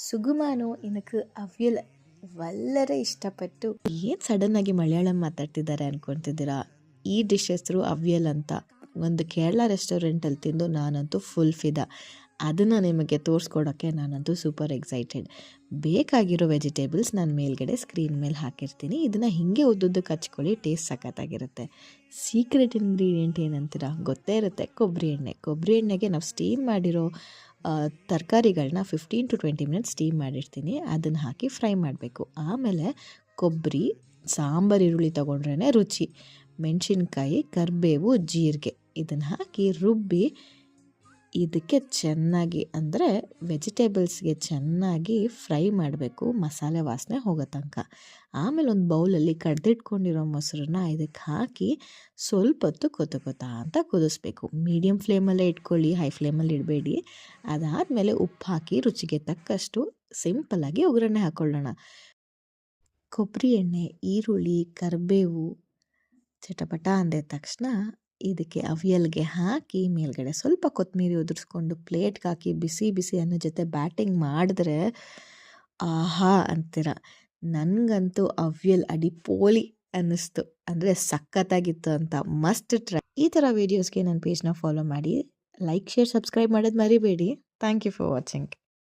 ಸುಗುಮಾನು எனக்கு ಅವಿಯಲ್ ವಲ್ಲರೆ ಇಷ್ಟಪಟ್ಟು ಏನು ಸಡನ್ನಾಗಿ ಮಲಯಾಳಂ ಮಾತಾಡ್ತಿದ್ದಾರೆ ಅನ್ಕೊತಿದ್ದೀರಾ. ಈ ಡಿಶ್ ಹೆಸರು ಅವಿಯಲ್ ಅಂತ. ಒಂದು ಕೇರಳ ರೆಸ್ಟೋರೆಂಟಲ್ಲಿ ತಿಂದು ನಾನಂತೂ ಫುಲ್ ಫಿದಾ. ಅದನ್ನು ನಿಮಗೆ ತೋರಿಸ್ಕೊಡೋಕ್ಕೆ ನಾನಂತೂ ಸೂಪರ್ ಎಕ್ಸೈಟೆಡ್. ಬೇಕಾಗಿರೋ ವೆಜಿಟೇಬಲ್ಸ್ ನಾನು ಮೇಲ್ಗಡೆ ಸ್ಕ್ರೀನ್ ಮೇಲೆ ಹಾಕಿರ್ತೀನಿ. ಇದನ್ನು ಹೀಗೆ ಉದ್ದುದ್ದಕ್ಕೆ ಹಚ್ಕೊಳ್ಳಿ, ಟೇಸ್ಟ್ ಸಖತ್ತಾಗಿರುತ್ತೆ. ಸೀಕ್ರೆಟ್ ಇಂಗ್ರೀಡಿಯೆಂಟ್ ಏನಂತೀರಾ, ಗೊತ್ತೇ ಇರುತ್ತೆ, ಕೊಬ್ಬರಿ ಎಣ್ಣೆ. ಕೊಬ್ಬರಿ ಎಣ್ಣೆಗೆ ನಾವು ಸ್ಟೀಮ್ ಮಾಡಿರೋ ತರಕಾರಿಗಳನ್ನ 15 to 20 ಮಿನಿಟ್ಸ್ ಸ್ಟೀಮ್ ಮಾಡಿರ್ತೀನಿ. ಅದನ್ನು ಹಾಕಿ ಫ್ರೈ ಮಾಡಬೇಕು. ಆಮೇಲೆ ಕೊಬ್ಬರಿ, ಸಾಂಬಾರು ಈರುಳ್ಳಿ ತೊಗೊಂಡ್ರೇ ರುಚಿ. ಮೆಣಸಿನ್ಕಾಯಿ, ಕರಿಬೇವು, ಜೀರಿಗೆ ಇದನ್ನು ಹಾಕಿ ರುಬ್ಬಿ ಇದಕ್ಕೆ ಚೆನ್ನಾಗಿ ಅಂದರೆ ವೆಜಿಟೇಬಲ್ಸ್ಗೆ ಚೆನ್ನಾಗಿ ಫ್ರೈ ಮಾಡಬೇಕು, ಮಸಾಲೆ ವಾಸನೆ ಹೋಗೋ ತನಕ. ಆಮೇಲೆ ಒಂದು ಬೌಲಲ್ಲಿ ಕಡ್ದಿಟ್ಕೊಂಡಿರೋ ಮೊಸರನ್ನ ಇದಕ್ಕೆ ಹಾಕಿ ಸ್ವಲ್ಪ ಹೊತ್ತು ಕೊತ ಅಂತ ಕುದಿಸ್ಬೇಕು. ಮೀಡಿಯಮ್ ಫ್ಲೇಮಲ್ಲೇ ಇಟ್ಕೊಳ್ಳಿ, ಹೈ ಫ್ಲೇಮಲ್ಲಿ ಇಡಬೇಡಿ. ಅದಾದಮೇಲೆ ಉಪ್ಪು ಹಾಕಿ ರುಚಿಗೆ ತಕ್ಕಷ್ಟು ಸಿಂಪಲ್ಲಾಗಿ ಒಗ್ಗರಣೆ ಹಾಕ್ಕೊಳ್ಳೋಣ. ಕೊಬ್ಬರಿ ಎಣ್ಣೆ, ಈರುಳ್ಳಿ, ಕರಿಬೇವು ಚಟಪಟ ಅಂದಿದ ತಕ್ಷಣ ಇದಕ್ಕೆ ಅವಿಯಲ್ಗೆ ಹಾಕಿ ಮೇಲ್ಗಡೆ ಸ್ವಲ್ಪ ಕೊತ್ತಂಬರಿ ಉದುರಿಸ್ಕೊಂಡು ಪ್ಲೇಟ್ಗೆ ಹಾಕಿ ಬಿಸಿ ಬಿಸಿ ಅನ್ನೋ ಜೊತೆ ಬ್ಯಾಟಿಂಗ್ ಮಾಡಿದ್ರೆ ಆಹಾ ಅಂತೀರ. ನನಗಂತೂ ಅವಿಯಲ್ ಅಡಿಪೋಲಿ ಅನ್ನಿಸ್ತು, ಅಂದರೆ ಸಖತ್ತಾಗಿತ್ತು ಅಂತ. Must try. ಈ ಥರ ವೀಡಿಯೋಸ್ಗೆ ನನ್ನ ಪೇಜ್ನ ಫಾಲೋ ಮಾಡಿ, ಲೈಕ್, ಶೇರ್, ಸಬ್ಸ್ಕ್ರೈಬ್ ಮಾಡೋದು ಮರಿಬೇಡಿ. Thank you for watching.